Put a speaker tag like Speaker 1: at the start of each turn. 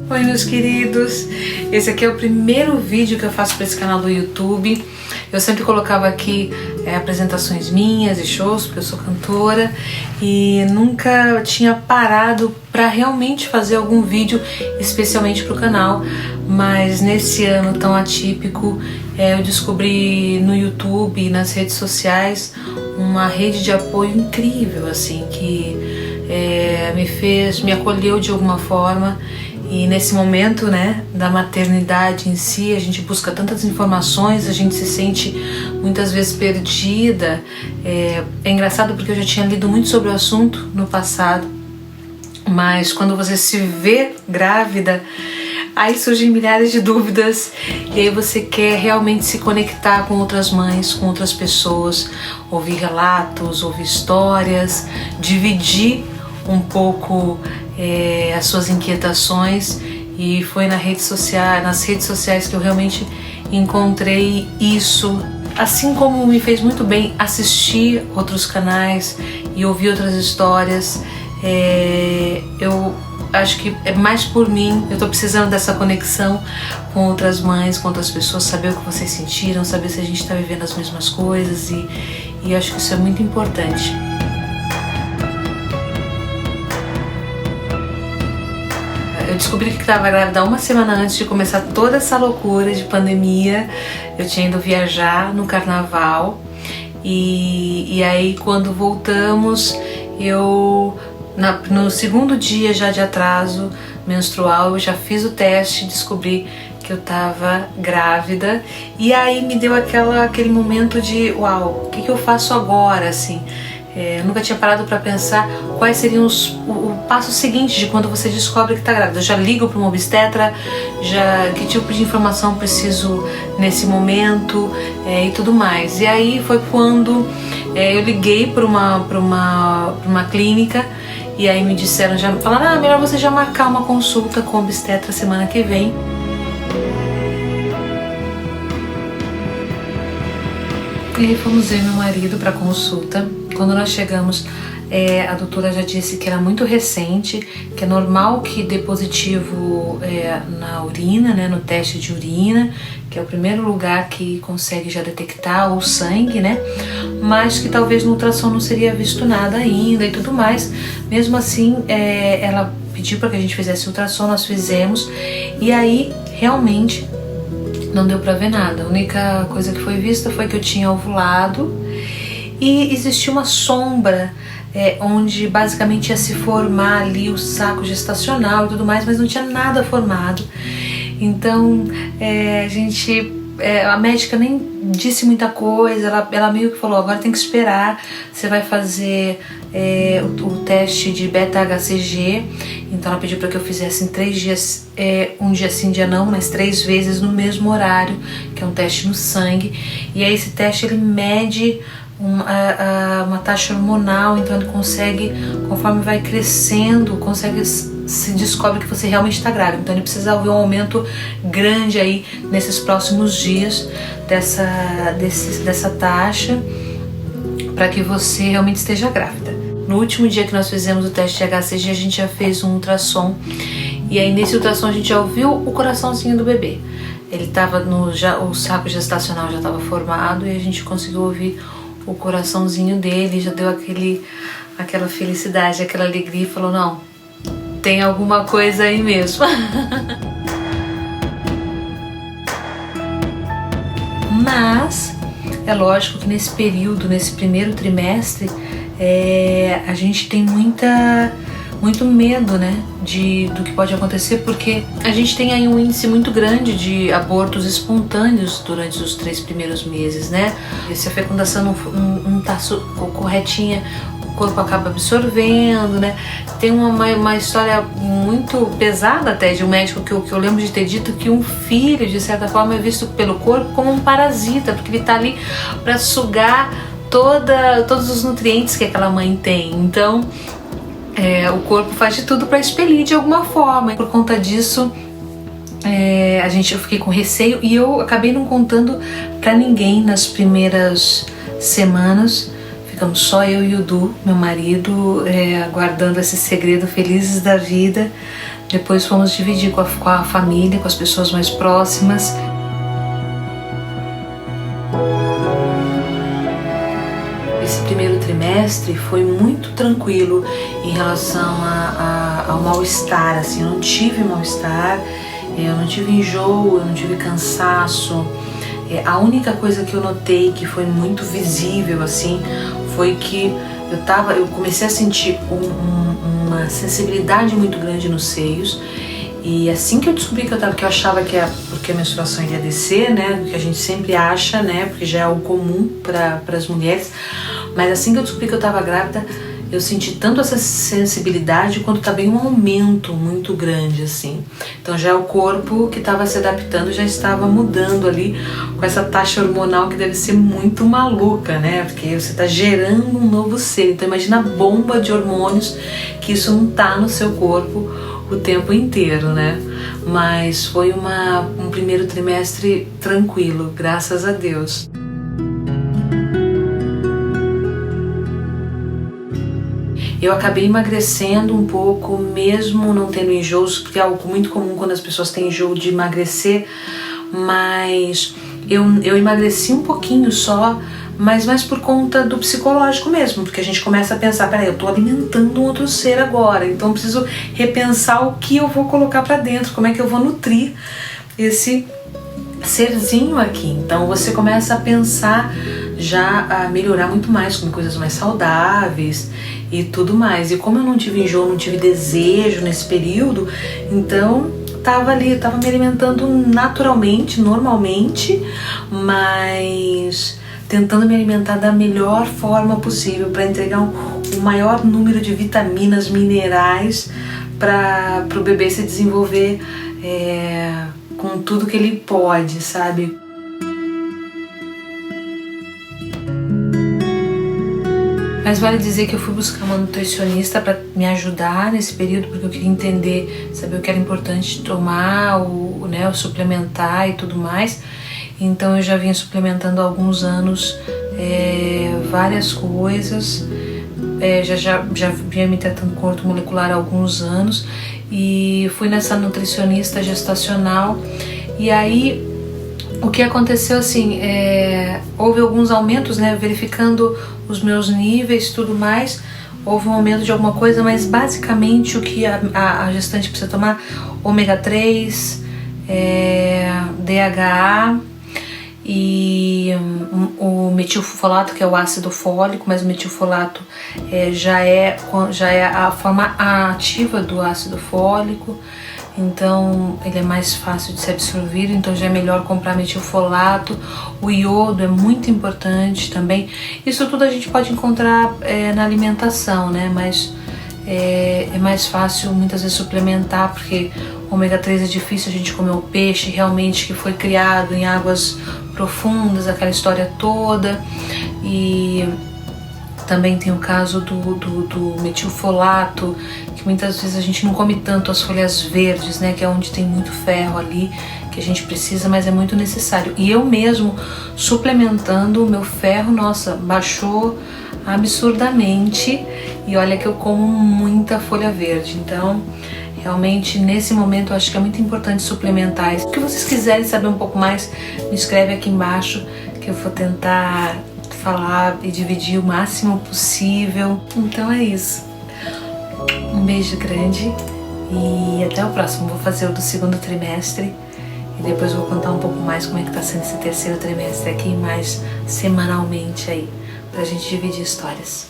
Speaker 1: Oi, meus queridos, esse aqui é o primeiro vídeo que eu faço para esse canal do YouTube. Eu sempre colocava aqui apresentações minhas e shows, porque eu sou cantora, e nunca tinha parado para realmente fazer algum vídeo especialmente para o canal. Mas nesse ano tão atípico, eu descobri no YouTube e nas redes sociais uma rede de apoio incrível, assim, que me acolheu de alguma forma. E nesse momento, né, da maternidade em si, a gente busca tantas informações, a gente se sente muitas vezes perdida. É engraçado porque eu já tinha lido muito sobre o assunto no passado, mas quando você se vê grávida, aí surgem milhares de dúvidas e aí você quer realmente se conectar com outras mães, com outras pessoas, ouvir relatos, ouvir histórias, dividir um pouco as suas inquietações. E foi nas redes sociais que eu realmente encontrei isso. Assim como me fez muito bem assistir outros canais e ouvir outras histórias, eu acho que é mais por mim. Eu tô precisando dessa conexão com outras mães, com outras pessoas, saber o que vocês sentiram, saber se a gente tá vivendo as mesmas coisas, e acho que isso é muito importante. Eu descobri que estava grávida uma semana antes de começar toda essa loucura de pandemia. Eu tinha ido viajar no carnaval e aí quando voltamos, no segundo dia já de atraso menstrual, eu já fiz o teste e descobri que eu estava grávida. E aí me deu aquele momento de uau, o que eu faço agora, assim? Eu nunca tinha parado para pensar quais seriam o passo seguinte de quando você descobre que está grávida. Eu já ligo para uma obstetra, que tipo de informação preciso nesse momento e tudo mais. E aí foi quando eu liguei para uma clínica e aí me disseram, falaram, melhor você já marcar uma consulta com a obstetra semana que vem. E aí fomos eu e meu marido para consulta. Quando nós chegamos, a doutora já disse que era muito recente, que é normal que dê positivo na urina, né, no teste de urina, que é o primeiro lugar que consegue já detectar, ou sangue, né, mas que talvez no ultrassom não seria visto nada ainda e tudo mais. Mesmo assim, ela pediu para que a gente fizesse ultrassom, nós fizemos, e aí realmente não deu para ver nada. A única coisa que foi vista foi que eu tinha ovulado e existia uma sombra onde basicamente ia se formar ali o saco gestacional e tudo mais, mas não tinha nada formado. Então a médica nem disse muita coisa, ela meio que falou, agora tem que esperar, você vai fazer o teste de beta-HCG. Então ela pediu para que eu fizesse em 3 dias, um dia sim, dia não, mas 3 vezes no mesmo horário, que é um teste no sangue. E aí esse teste ele mede uma taxa hormonal, então ele consegue, conforme vai crescendo, se descobre que você realmente está grávida. Então ele precisa haver um aumento grande aí nesses próximos dias dessa taxa para que você realmente esteja grávida. No último dia que nós fizemos o teste de HCG, a gente já fez um ultrassom, e aí nesse ultrassom a gente já ouviu o coraçãozinho do bebê. Ele estava o saco gestacional já estava formado e a gente conseguiu ouvir o coraçãozinho dele, já deu aquela felicidade, aquela alegria, e falou, não, tem alguma coisa aí mesmo. Mas é lógico que nesse período, nesse primeiro trimestre, a gente tem muito medo, né, do que pode acontecer, porque a gente tem aí um índice muito grande de abortos espontâneos durante os 3 primeiros meses, né? E se a fecundação não tá corretinha, o corpo acaba absorvendo, né? Tem uma história muito pesada até de um médico que eu lembro de ter dito que um filho, de certa forma, é visto pelo corpo como um parasita, porque ele tá ali para sugar todos os nutrientes que aquela mãe tem. Então o corpo faz de tudo para expelir de alguma forma. E por conta disso, eu fiquei com receio e eu acabei não contando para ninguém nas primeiras semanas. Ficamos só eu e o Du, meu marido, aguardando esse segredo, felizes da vida, Depois fomos dividir com a família, com as pessoas mais próximas. Esse primeiro trimestre foi muito tranquilo em relação ao mal-estar, assim, eu não tive mal-estar, eu não tive enjoo, eu não tive cansaço. A única coisa que eu notei que foi muito visível, assim, foi que eu comecei a sentir uma sensibilidade muito grande nos seios. E assim que eu descobri que eu achava que é porque a menstruação ia descer, né, que a gente sempre acha, né, porque já é o comum para as mulheres, mas assim que eu descobri que eu estava grávida, eu senti tanto essa sensibilidade quanto também um aumento muito grande, assim. Então já é o corpo que estava se adaptando, já estava mudando ali com essa taxa hormonal que deve ser muito maluca, né? Porque você está gerando um novo ser. Então imagina a bomba de hormônios que isso não tá no seu corpo o tempo inteiro, né? Mas foi um primeiro trimestre tranquilo, graças a Deus. Eu acabei emagrecendo um pouco, mesmo não tendo enjoos, porque é algo muito comum quando as pessoas têm enjoo de emagrecer, mas eu emagreci um pouquinho só, mas mais por conta do psicológico mesmo, porque a gente começa a pensar, peraí, eu tô alimentando um outro ser agora, então eu preciso repensar o que eu vou colocar pra dentro, como é que eu vou nutrir esse serzinho aqui. Então você começa a pensar já a melhorar muito mais, com coisas mais saudáveis e tudo mais. E como eu não tive enjoo, não tive desejo nesse período, então tava me alimentando naturalmente, normalmente, mas tentando me alimentar da melhor forma possível para entregar o maior número de vitaminas, minerais para o bebê se desenvolver com tudo que ele pode, sabe? Mas vale dizer que eu fui buscar uma nutricionista para me ajudar nesse período, porque eu queria entender, saber o que era importante tomar, o suplementar e tudo mais. Então eu já vinha suplementando há alguns anos várias coisas, já vinha me tratando com ortomolecular há alguns anos e fui nessa nutricionista gestacional. E aí o que aconteceu assim, houve alguns aumentos, né, verificando os meus níveis e tudo mais, houve um aumento de alguma coisa, mas basicamente o que a gestante precisa tomar, ômega 3, DHA e o metilfolato, que é o ácido fólico, mas o metilfolato já é a forma ativa do ácido fólico. Então ele é mais fácil de ser absorvido, então já é melhor comprar metilfolato. O iodo é muito importante também. Isso tudo a gente pode encontrar na alimentação, né? Mas é mais fácil muitas vezes suplementar, porque o ômega 3 é difícil a gente comer o peixe realmente que foi criado em águas profundas, aquela história toda. E também tem o caso do metilfolato, que muitas vezes a gente não come tanto as folhas verdes, né, que é onde tem muito ferro ali, que a gente precisa, mas é muito necessário. E eu mesmo, suplementando o meu ferro, nossa, baixou absurdamente. E olha que eu como muita folha verde, então realmente nesse momento eu acho que é muito importante suplementar. Se vocês quiserem saber um pouco mais, me escreve aqui embaixo que eu vou tentar falar e dividir o máximo possível. Então é isso. Um beijo grande e até o próximo. Vou fazer o do segundo trimestre e depois vou contar um pouco mais como é que tá sendo esse terceiro trimestre aqui, mais semanalmente aí, pra gente dividir histórias.